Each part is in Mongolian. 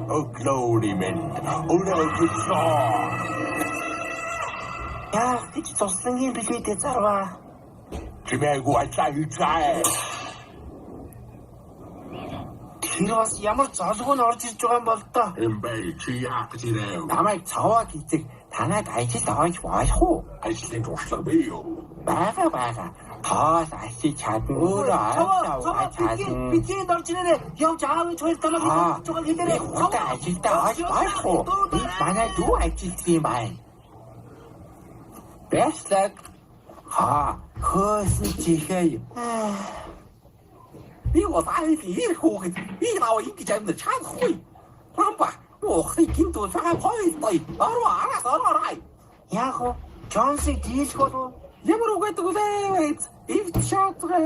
Öglórimend, örögitså! Яах гэж туслангийн билбэдэ зарваа. Чимээгүй ачаалцаа. Тэр бас ямар золгоо н орж ирж байгаа юм бол доо. Эмбэй чи яах гэж ирэв? Намайг цаваа хийдэг танайд ажилд авч болох уу? Ажлын туршлага бий юу? Бага. Тоос ашиг чадна. Өөрөө аваад чадна. Бидний орж ирээрээ явж аавч хоёр танаа хийж байгаа хэлээрээ. Цаваа ажилдаа авч болох уу? Манай дүү ажилт юм байна. Бэслэг. Хөөсөн чихээ. Би удаа ирэх хүүхэд би наваа ингэж амьд чадахгүй. Ламба охи гинтүү сага хойтой. Араа. Яг уу Джонсыг дийлэх болов. Ямар угаадаг үлээ. Ивт шатраа.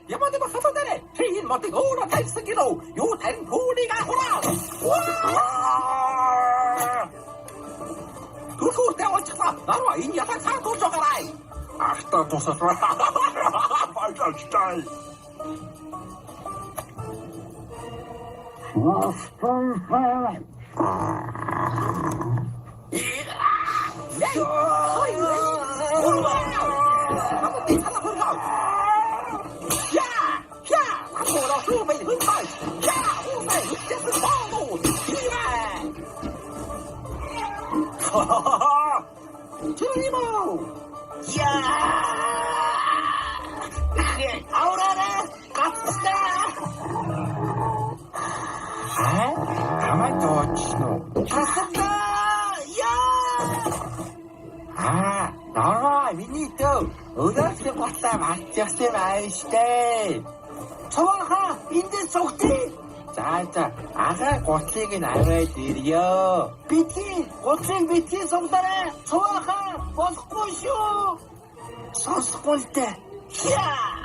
Ямар дэм хатандарэ. Чин мотыг өөрө тайсан гинөө. Юу тарин пүүнийг ахураа. Түрхүүтэй олчихлаа. Нарва энэ ятаг цаа туулж байгаарай. Ахта тусалраа. Байгалтай. Өөрөөсөө готлаа мартчихсан байх штэ. Цавааха эндээс цогтъё. За агаа готлыг нь аваад ирё. Бидний готлыг битгий сумдараа. Цавааха болохгүй шүү. Сонсохгүй л дээ.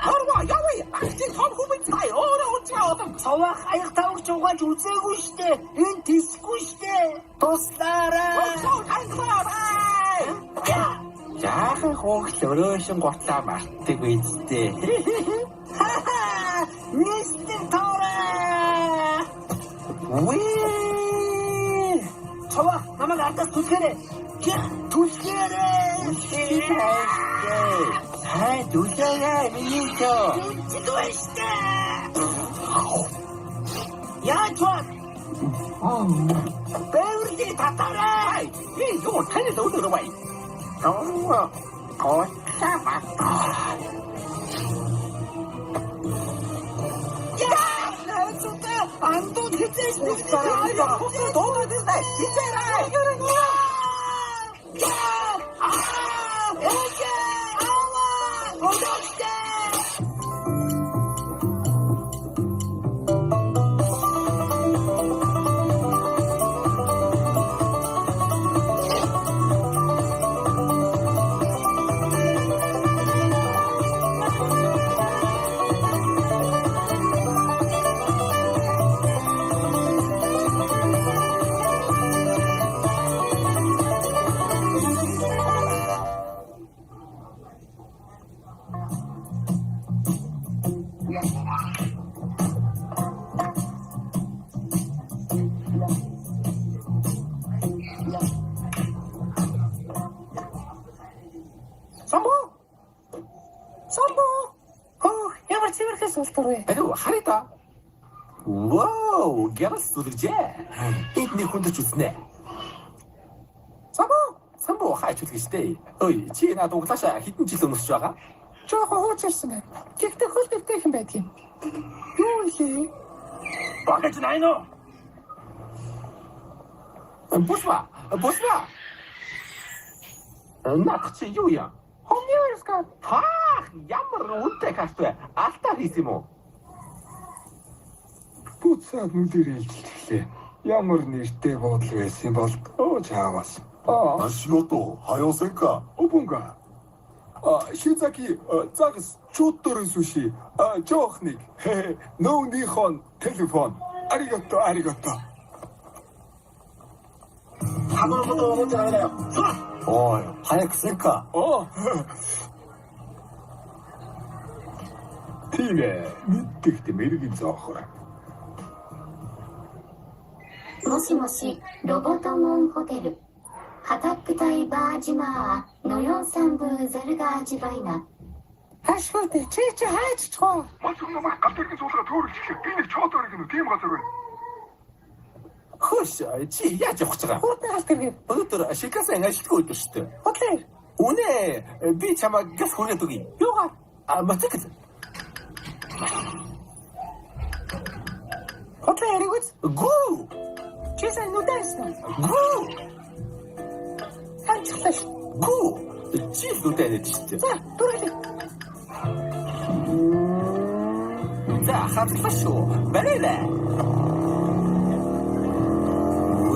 Харва яваа. Ахтын том хүмүүс цай өөрөө уцаад. Цаваах аяг тавгч угааж үзээгүй штэ. Энэ тисгүй штэ. Туслаарай. Жаахан хоогт өрөөшин готлаа мартдаг үсттэй. Нистэн тоорой. Цаваа намайг ардаас түлхээрэй. Түлхээрэй. Хай түлхээрэй миний тоо. Түлхээрэй. Яаж вэ? Бэвэрли татарай. Би юу таньд өнөр бай. Антон хэзээ Харита. Вау, гэрс зүлжээ. Эдний хүндэж үзнэ. Самбо хайч үлгэжтэй. Ой, чи надад углаашаа хэдэн жил өнгөрч байгаа? Жохоо хуучирсан байна. Гэхдээ хөлтөлтэй юм байдгийг. Юу вэ? Багаж найно. Бусва. Нах чи юу яа? Хомьёрска. Ямар үнэтэй кафе алтаа хийсэн юм уу? Буцаад нүдэрээ илчлээ. Ямар нэртэй бодол байсан бол чаавас. Ашигото хаяосенка. Обунга. Шизаки загас чуттөрөн суши. Жохник. Нөөнихон телефон. Аригато. 한번도 오지 않아요. 하얗게 쓸까? Тийм ээ. Мэддэгт мэрэгэн зоохор. もしもし、ロボトモンホテル。ハタックタイバージマー、ノヨンサンブーザルガージバイナ。 Хашгиртэй чи хайж чоо. Мацх намайг гал тэргийн суулгаа төөрөлчихлээ. Би нэг чоод орох юм тийм газар байна. Хөш чи яаж явах гэж байгаа? Хөөд гал тэрэг. Өнөөдөр Шикасан ажилтгүй өдөр шүү дээ. Хотлоо. Үнэ би чамайг газ хүргээд өгье. Юугаар? Мотоцикл. Хотлоо яриг үз. Гүү. Чи сайн нүдэсэн. Гүү. Ханчлаа. Гүү. Чи л үдээд шүү дээ. За, түрүүлээ. За хатглаа шүү. Барай.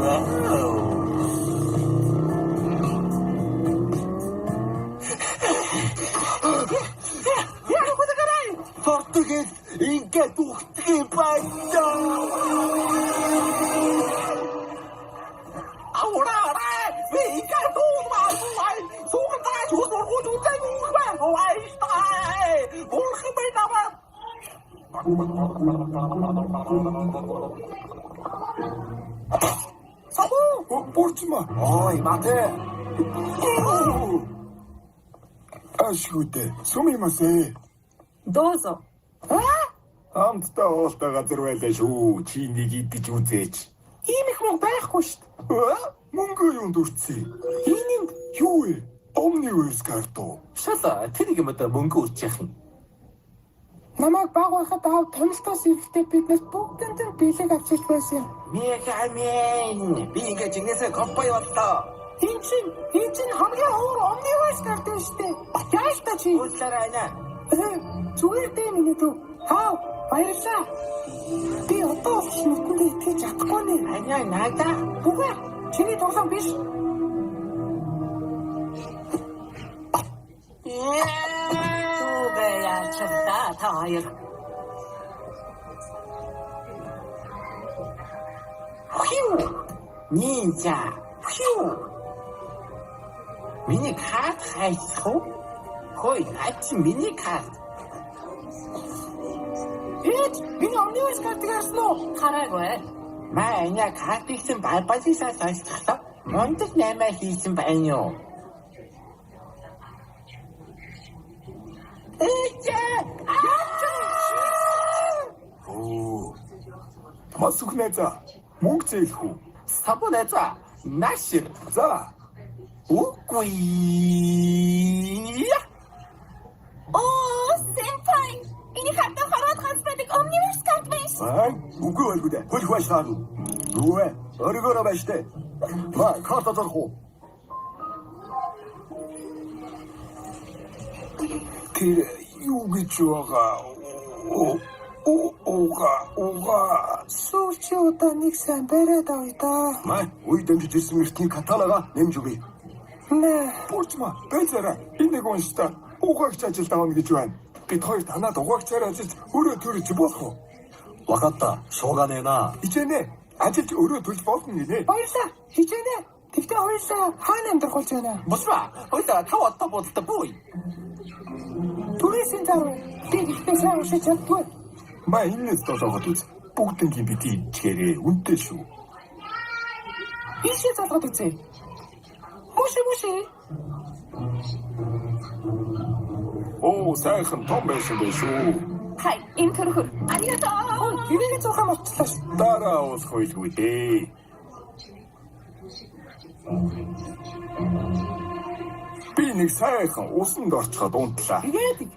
Вау. Португал ингээд ухтгийн байна. Аураа, вика дуумаа. Суугаа чуусургууд үзээгүйгмээ. Ойстай. Бурхан минь намайг. Сабу, бурчма. Ой, мате. Ашгүйтэй. Сумимасэ. Доозо. Хамтдаа уултаа газар байлаа шүү. Чи нэг идэж үзээч. Ийм их мөнгө байхгүй шүү дээ. Мөнгө юунд үрцээ? Энэ юу вэ? Omniverse карту. Шала тэрийг юм одоо мөнгө үрчих юм. Намайг баг байхад аав томилтоос ирэхдээ биднээс бүгдэнд нь бэлэг авчиж байсан юм. Мегамен. Би ингээд жигнэсээ компани боллоо. Энэ чинь хамгийн уур Omniverse карт байна шүү дээ. Яаж та чи? Уучлаарай наа. Зүгээр дээ миний дүү. Хаа, баярлалаа. Би одоо ч нүдэндээ итгэж чадахгүй нэ. Аняа надаа. Үгүй, чиний тоглоом биш. Түбэ яачаа та хоёр. Хиу. Нинжа. Хиу. Миний карт хайчих уу? Хой, ач миний карт. Эд, миний Omniverse картыг харсан уу? Хараагүй. Маа энэ картыг чинь Барбалисаа сонсчихлоо. Мондол 8 хийсэн байна юу? Оо. Масухнэза. Мөнгө зээх үү? Сабу найзаа. Нашир. За. Үгүй. Оо, сэмпай. Энэ хатаа хараад хансдаг Omniverse карт байна. Үгүй байлгүй дээ. Хөл хваашаа. Нүвэ. Оргоро баштай. Ма, карта зархуу. Тэр юу гэж байгаа? Ууга. Сүүлчийн удаа нэг сайн бариад авъя да. Маа, үе дэмжиж ирсэн эртний каталога нэмж өгье. Нэ. Бурчма, байцаараа. Энэ нэг унштай. Угаагч ажилд авна гэж байна. Бид хоёр танаад угаагчаар ажиллаж өөрөө төрөж болох уу? Ваката, шууганаа. Ичэнэ. Ажилд өөрөө төлж болно гинэ. Баярлалаа. Хичээнэ. Тэгтээ хоёулаа хаана амьдрах болж байна? Босва. Хоёлаа таваа бодолтой бүй. Түрээсийн заруу. Би ихтэй сайн уншиж чаддгүй. Маа энэс толгойд үз. Бүгднийг бид ичгээрээ үнтэй шүү. Ийшээ залгаад үзье. Муши. Оо, сайхан том байсан байх шүү. Хай, энэ төрхөр. Аригаатоо. Тэрийг зурхаа мовчлаа ш. Дараа уулах байлгүй дээ. Би нэг сайхан усанд орчход унтлаа. Тэгээд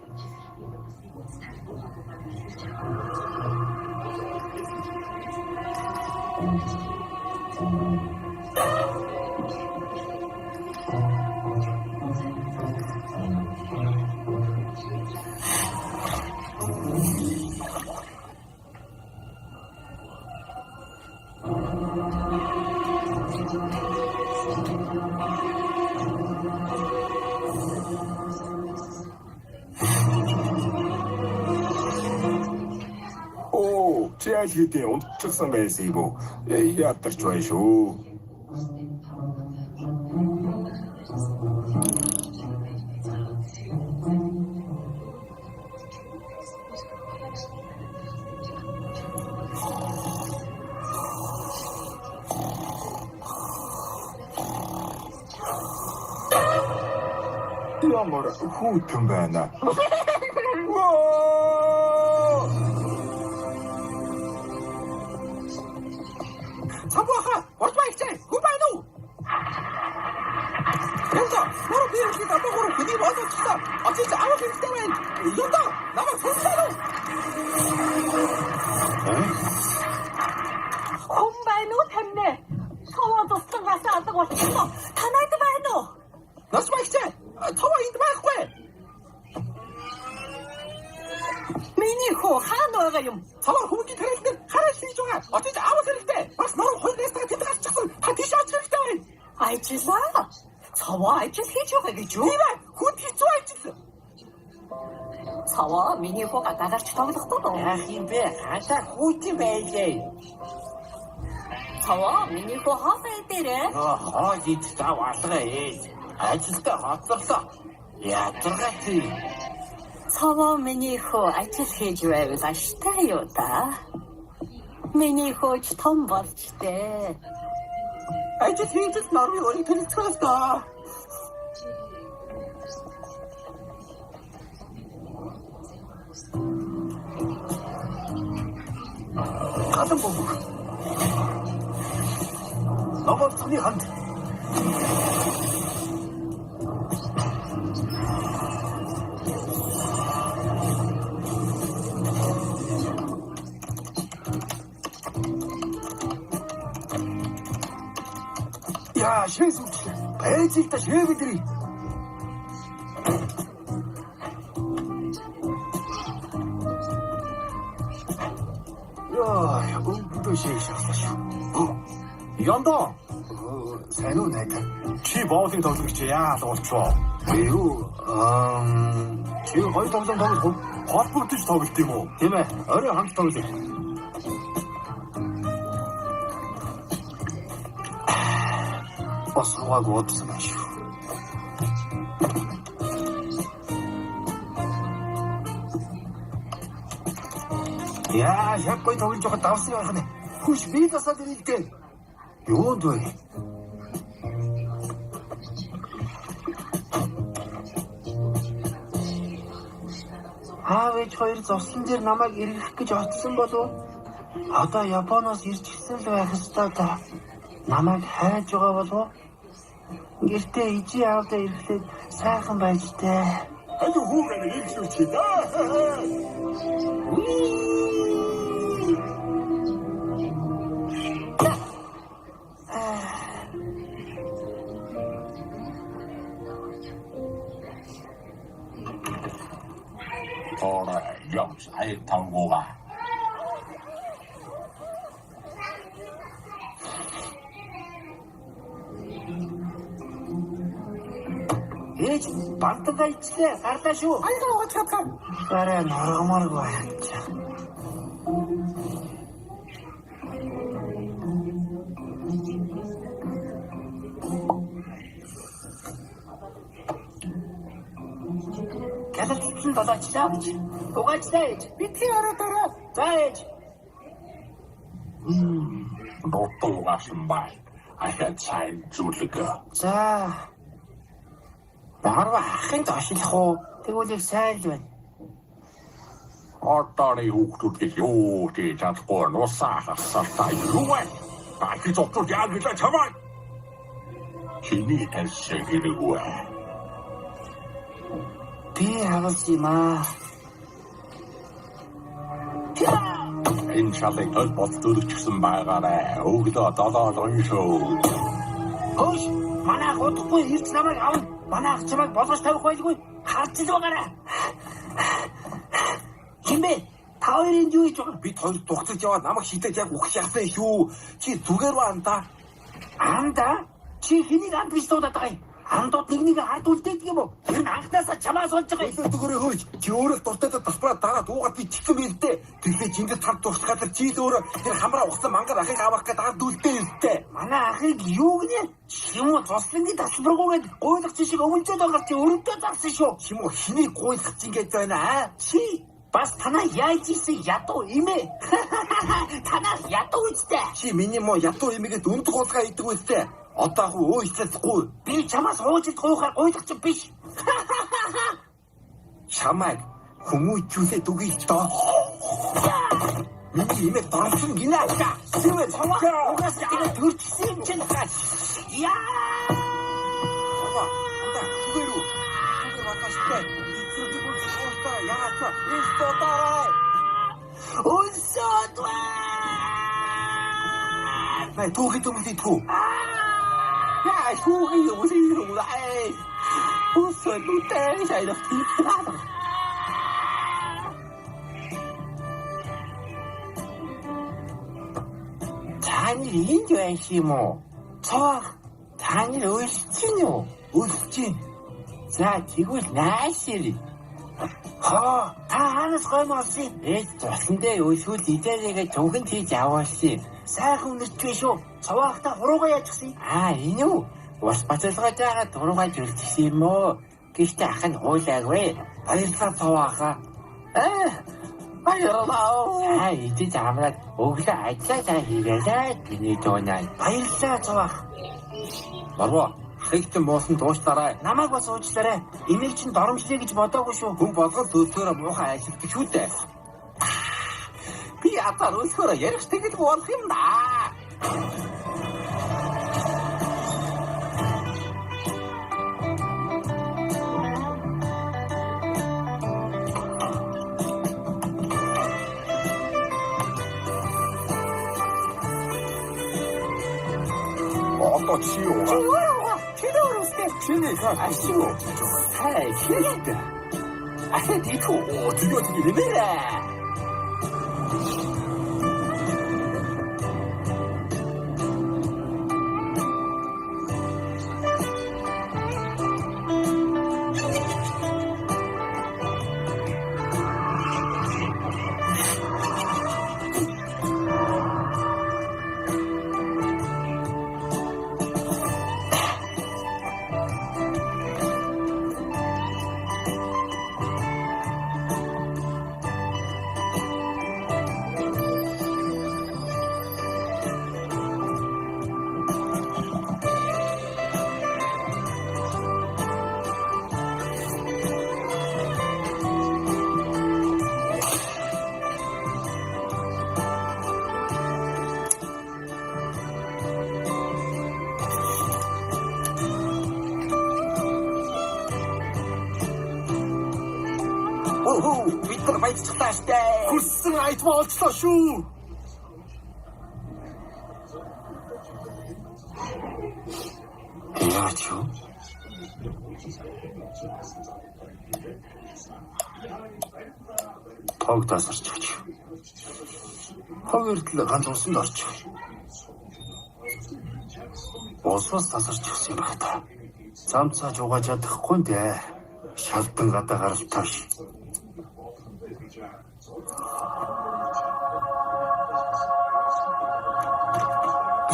Оо, чи аль хэдийн унтчихсан байсан юм уу? Ядарч байна шүү. Ямар хүүтэн байна. Цавааха орчмайчээ хүн байна уу? Янда нэр би их дабагуур хүний болчихлоо. Очиж авах хэрэгтэй байна. Янда намайг сонсоо. Хүн байна уу тамнэ? Цаваа туссан гасаа алга болчихлоо. Танайд байна уу? Насмайчээ цаваа энд байхгүй. Миний хөө хаана байгаа юм? Цаваа хүмүүний тарилд хараа хийж байгаа. Очиж авах хэрэгтэй. Бас нөр хоёрнаас тэд гарчихсан. Та тийш авах хэрэгтэй байна. Ажиллаа. Цаваа ажил хийж байгаа гэж юу? Тийм ээ. Хүн хэцүү ажилласан. Цаваа миний хөө гадаагарч тоглохгүй доо. Яах юм бэ? Хатаа хүүтэн байлээ. Цаваа миний хөө хафаа дээрээ. Хоо зид зав алга ээж. Ажилдаа хоцорлоо. Ядаргач. Цаваа миний хөө ажил хийж байвал аштай юу та? Миний хөөч том болж дээ. Ажил хийж норми өөрийн төлөвлөс доо. Гадан бомб. Ногоолцны ханд. 야, 실수. 배지 있다, 쉐비들이. 야, 무도 시작했어. Янда. 새로 내가. Чи боолын тоглогч яа болчихоо. 그리고, 지금 거의 동성 동성. Холбогдож тоглолт юм уу? тийм ээ, орой хамт тоглож. Бас хаваагүй удсан байна шүү. Яа, яг гоё тоглож байгаа давсан байх нь. Хүч би тасаад ирэлтэй. Юунд вэ? Аавч хоёр зовсон дээр намайг эргэх гэж очсон болов. Одоо Японоос ирж ирсэн л байх ёстой та. Намайг хайж байгаа болов. Гэртээ ижи аавдаа ирэхлээр сайхан байж тээ. Аjú хүүгээ нэг л чи да. Ora, Jones, ai tangoga. Ээж бантгаа ичлээ гарлаа шүү. Альгаа уучраа. Гараа норморгүй байна. Гэлэлтэн долоочлаа гэж. Угаачлаа ээж. Битгий ороо. За ээж. Доттогаш бай. Ахаа цайн зүлгээ. За. Баарва ахын доошлох уу? Тэгвэл сайн л байна. Отоны хүүхдүүд юу гэж чадахгүй нусаахсалтай юу вэ? Баки доктор яг л чамаа. Чиний хэлсэн хэрэггүй. Би хагас юм аа. Энэ шалыг тол болцоодчихсан байгаарэ. Өглөө 7 шүү. Хөөш, манай удахгүй ирж намайг авна. Манай ах чамайг болгож тавих байлгүй. Харж л байгаарай. Химбэ, та хоёрын юу хийж байгаа? Бид хоёр дугтаж яваад намайг шидэж яг ухах яасан шүү. Чи зүгээр баанда. Анда? Чи хэнийг анд биш дуудаад байгаа юм? Андууд нэг ард үлдээдэг юм уу? Тэр нь анхнаасаа чамаас болж байгаа юм. Өглөө хөөж. Чи өөрөө дуртайдаа тасбараа дагаад уугаад би чихэн бэлдээ. Тэгэхээр жингэр цар туршлагатай чи л өөрөө тэр хамраа ухсан мангар ахыг авах гэдэг ард үлдээ юутэй. Манай ахыг юу гэнэ? Чимүү цослонгийн тасбаргүйгээд гуйлах чишиг өвөлжөөд байгаа чи өрөвдөө зарсан шүү. Чимүү хэнийг гуйлах чинь гэж байна аа? Чи бас танаа яаж ийсэн ядуу имэ? Танаас ядуу үстэй. Чи миний мо ядуу имигэд өндөг уулгаа идэг үстэй. Одоо хөө өөчлөхгүй. Би чамаас уужид гуйхаар гуйлах чи биш. Чамайг хүмүүжүүлээд үгүй ч доо. Миний имийг дорсон гинэ. Сивэ цаваа. Угаас тэгээ төрчихсэн юм чинь хаа. Яа! Анда түгээрүү. Түгээр баташтай. Эцэг бүр цааштай яагаад инстотарай. Унсотва! Най түүхий төмөлдөө. Яа, түүхий үсэрүү. Ай. Унсотва сайдах. Таны энд байх юм уу? Цаа. Таны ölсэж юу? Ölсэж. За тэгвэл наашир. Та ханаас гомоос тусандээ ölсүүл идээрээ төгөн тийж аваалсан. Сайхан үнэрч биш үү? Цаваахта хуруугаа яажсан. Энэ үү? Бас бацалгаж байгаа дуруугаа жүрчихсэн юм уу? Гэхдээ ах нь хуулаагүй. Баярлалаа цавааха. Баярлалаа. Идэж амраад өглөө ажиллаа хийгээлээ. Миний тоонаа. Баярлалаа цаваах. Баруу. Хэгтэн буусан дуушлаарай. Намайг бас уучлаарай. Имийг чинь доромжлээ гэж бодоогүй шүү. Хүн болгол төлөөрөө муухай ажилтдаг шүү дээ. Би атар өсгөрөө ярих тэгэл болох юм да. Одоо чи юу? Чиний 아시오. 잘 키우겠다. 니도 어디가 되기는 밑으로 많이 쳤다 시대. 굴승 아이템 어디서 슈? 해야죠. Тог тасарч гэж. Хог эртэл ганц усанд орч. Усаас тасарч гисэн юм байна та. Замцааж угааж чадахгүй нэ. Шалдан гадаа гаралтааш.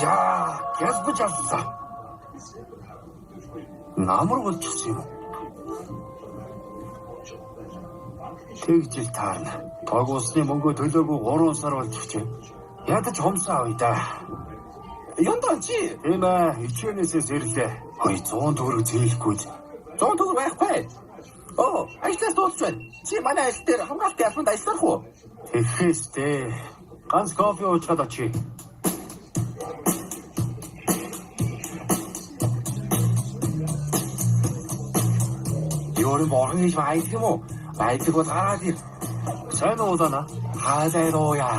야, 계속 잡았어. 나무로 걸쳤어. тэгжил таарна. Тог усны мөнгө төлөөгүй 3 сар болчихжээ. Ядаж хомсоо авъя да. Яндаачи. Эмэ, ичээнээсээс ирлээ. 100 төгрөг зээлэхгүй. 100 төгрөг байхгүй. Ажлаас дуусч байна. Чи манай ажил дээр хамгаалтын албанд ажиллах уу? Тэгэхээс дээ. Ганц кофе уучгаад очие. Ёрын борхон хийж байдаг юм уу? Байдаг бол гараад ир. Сайн уудана. Хаазайрууя.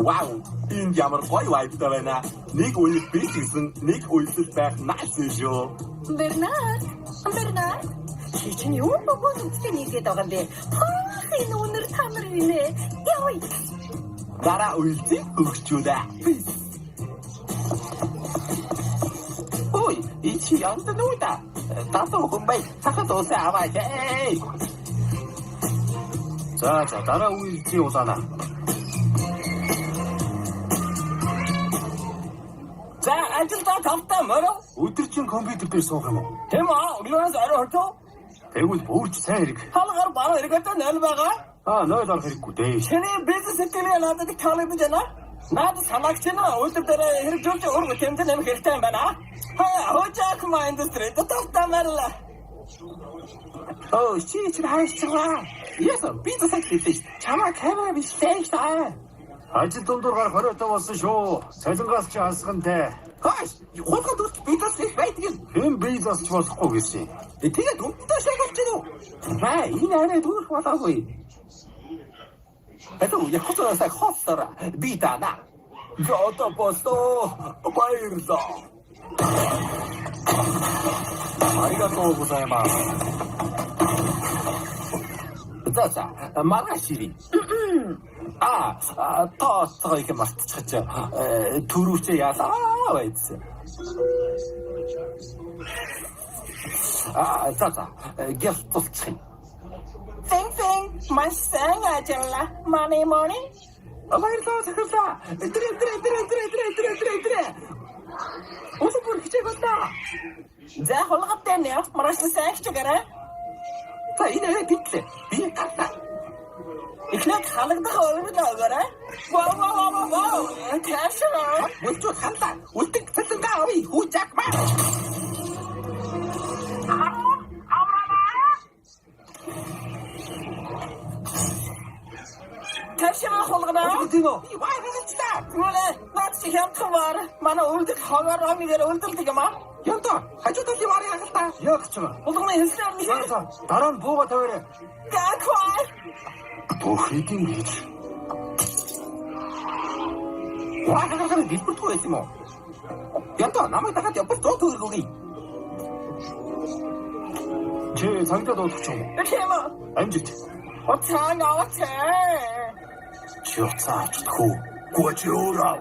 Вау! Энд ямар гоё вайбтай байна. Нэг үйл бичсэн, нэг үйлсэл байх нааш шүү. Бернард. Чи чинь юу богоно үстэй нийлээд байгаа юм бэ? Пахын өнөр тамар винэ. Яй. Дараа үйлсийг өгчүүдэ. Ой, ичи янта нүда. Татуу хүмбай цахад уусаа аваач. За дараа үйлсийг улаана. За ажилдаа тавтаа мороо. Өдөржин компьютер дээр суух юм уу? Тийм аа, өглөөс орой хортоо. Тэгвэл бүрч сайн хэрэг. Халгаар бараа хэрэгтэй 0 байгаа. 0 орох хэрэггүй дээ. Чиний бизнес системээ надад таалагдаж байна. Надад санаагчна өдөр дээр хэрэг зөвч өргө тэмдэг нэмэх хэрэгтэй юм байна. Хөөжаах маа индустрид тавтаа марлаа. чи хайрцгаа. Яасан би засаж хэлсэн. Чамаа камера бичлээ шээ. Ажил дундуур гарах хориотой болсон шүү. Цалингаас ч алсгантай. Хөөс, хулгай дүрт би засаж байдаг юм. Хэн бие засч болохгүй гэсэн. Тэгээд үнэндээ шиг болж байна уу? Энэ арай дүүрх болоогүй. Яг хоцоосаа хоцороо би дана. За одоо болоо. Баярлаа. Аригатоо гозаимас. За, маргаашири. Тооцоо их мартчихж төрүүчээ яалаа байдсан. За, гялтуулчих. Фэн, маш сайн ажиллаа. Money. Баярлалаа захирлаа. Дэрэ. Ус бүр хичээх болоо. За хулгайтай нэ маш сайн чигээр. За энэ битлээ. Би гатаа. Эхлээд халагдах өөрөөр. Вау. Тэшээ. Үлдээ хандаа. Үлдээ цэцэнгээ авъя. Хүчээх маа. Тэшээ хулгана. Үлдээ. Ваа гэлцээ. Мөлий наад чи хямдхан манай үлдэх хоогоор омигээр үлдэлдэг юм аа. Янта, хажуудаас яваарай хаалтаа. Яг ч юм. Хулганы хэлсэн юм шиг. Дараа нь бууга тавиарай. Гаквай. Бохидин гэж. Ваа хаалтаа бэлбэрдгүй байсан юм уу? Янта, намайг дахиад явбал 100 төгрөг өгье. Чи цагдаа дуудах юм. Тийм үү? Амжилт. Оцаа. Чи уцаачдгүй. Гуачиураа.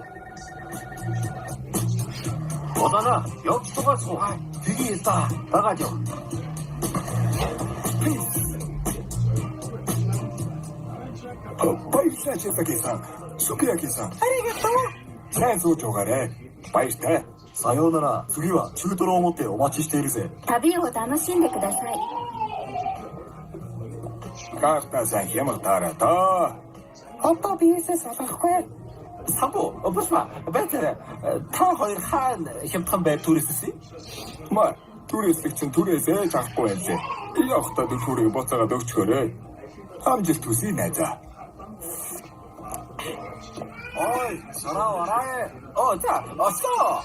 Одана, явцгаа суугаа. Тэгээ та дагаад яв. Баярлалаа чипагисан. Сукиякисан. Аригатоо. Сайн сууж байгаарэ. Баяртай. さようなら。次は中トロを持ってお待ちしているぜ。旅を楽しんでください。 Картасан хямдаараа тоо. Одоо биесээ салахгүй. Сабо, босма. Бэтэр та хоёр хаан хямдхан байр түрээссэн. Маа түрээслэг чинь түрээсээ чахгүй байлээ. Би явахдаа түрээ боцоогоод өгчгөөрэй. Амжилт хүсье найзаа. Ой, саравараа. За, осоо.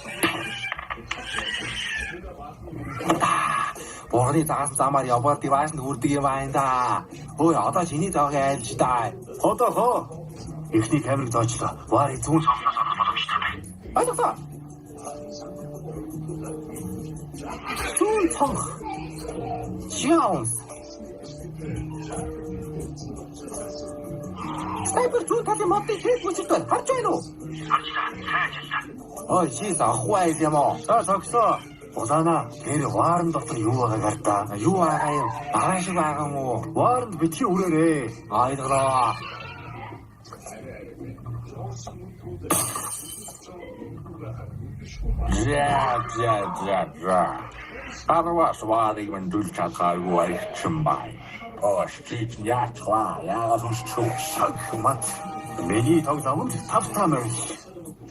Борны заас замаар яваад дивааш нь хүрдэг юм байна да. Ой, одоо чиний зоогийн айлж та. Хотоо. Эхний камерыг зоочлоо. Вари зүүн сонгоно боломжтой. Ажаа. Зүүн цонх. Чаунс. Снайпер зүүн талын модыг хэд бүжигтэй харж байна уу? Ой, чи заахвай юм уу? За цогсоо. Улаана, тэр ваарн дотор юу байгааг ардаа. Юу байгаа юм? Багаан шиг байгаа юм уу? Ваарнд битгий үрээрээ. Айдгаа. За. Арвас варыг мэн дүүл чадхааргүй аригчин бай. Шийд яачлаа. Яагаад ч шагмат. Миний тог замд тавтаа мэрч.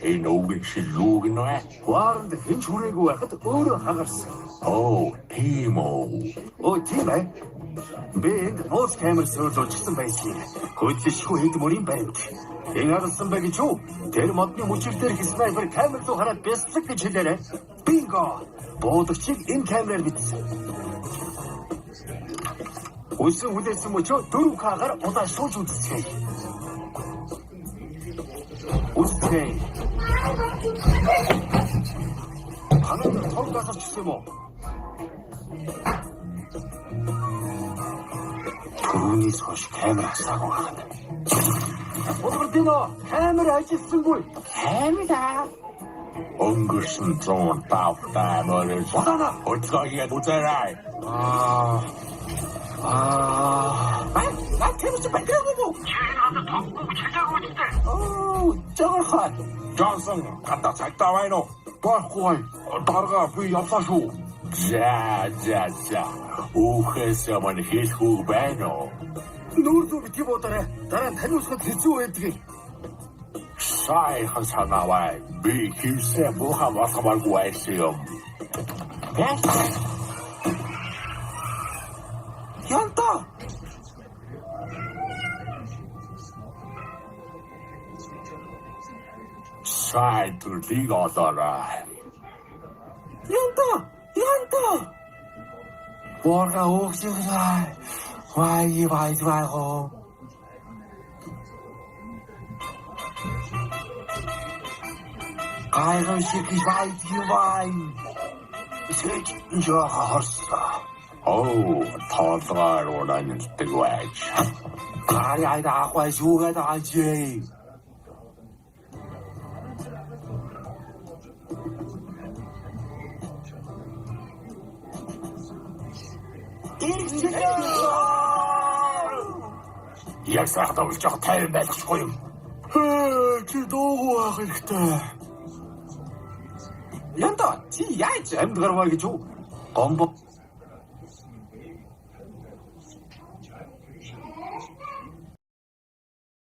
Энэ үгэн шилүүг нэ. Ваарнд хэн ч хүрээгүй байхад өөрөө хагарсан. Тийм үү. Тийм ээ. Бид нууц камер суулжсан байсан. Хөдлөшгүй хэд мөрийн байв. Ингаадсан байх гэж юу? Тэр модны мөчөлтөр снайпер камер руу хараад бяцлаг гэж хэлээрэ. Бинго! Буудагчийг энэ камераар бичсэн. Үлсэн хүлээсэн мөчөө 4К-гаар удаа шууж үзчихье. Үлсэй. Ханаа тог гасарч юм уу? Түрүүнээс хойш камер асаагүй байна. Өдөрдөнөө камер ажилласангүй. Камера. Өнгөрсөн 105 таамаар Удаа. өцгөөгээд үзээрэй. Камер чи байтгаагүй юу? Жаахан. Джонсон, хата цагтаа байна уу? Байхгүй. Дарга би явлаа шүү. За. Үхээс ямар хэлэхгүй байна уу? Нүүрдүү бити бодорой. Дараа нь тань усгад хэцүү байдгийг. Сайхан санаавай. Би хийсэн муха болохгүй байсан юм. сайн төрлийг олоорой. Янта. Борга өөхсөй. Вай. Гайхамшиг вай. Сэт жоохон хорслоо. Тоолгоор унаанилдаг байж. Гай даахгүй шүүгээд аажээ. Яг сайхан тоглож явах тайван байлгахгүй юм. Чи дуугүй ах ихтэй. Янта чи яаж Амьд гарваа гэж юу? Гомбо